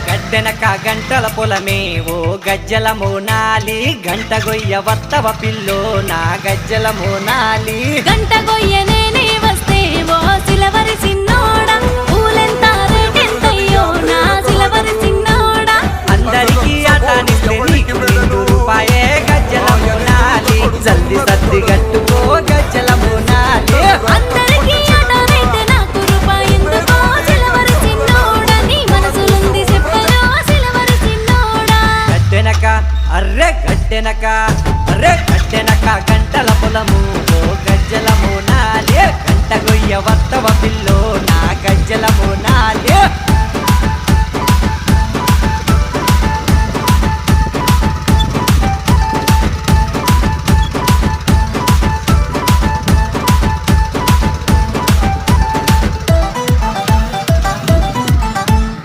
గడ్డెనక గంటల పొలమే ఓ గజ్జల మోనాలి గంట గొయ్య వత్తవ పిల్లో నా గజ్జల మోనాలి గంట గొయ్య నేనే వస్తే ఓ సిలవరి చిన్నోడా పూలెంత రేటెంతయ్యో నా సిలవరి చిన్నోడా అందరికీ అటానిస్తే నీకు 2 రూపాయే గజ్జల మోనాలి జల్ది సర్ది గట్టుకో గజ్జల మోనాలి అందరికీ అటానైతే నాకు రూపాయి ఎందుకో సిలవరి చిన్నోడా నీ మనసులుంది చెప్పలో సిలవరి చిన్నోడా గడ్డెనక అర్రె గడ్డెనక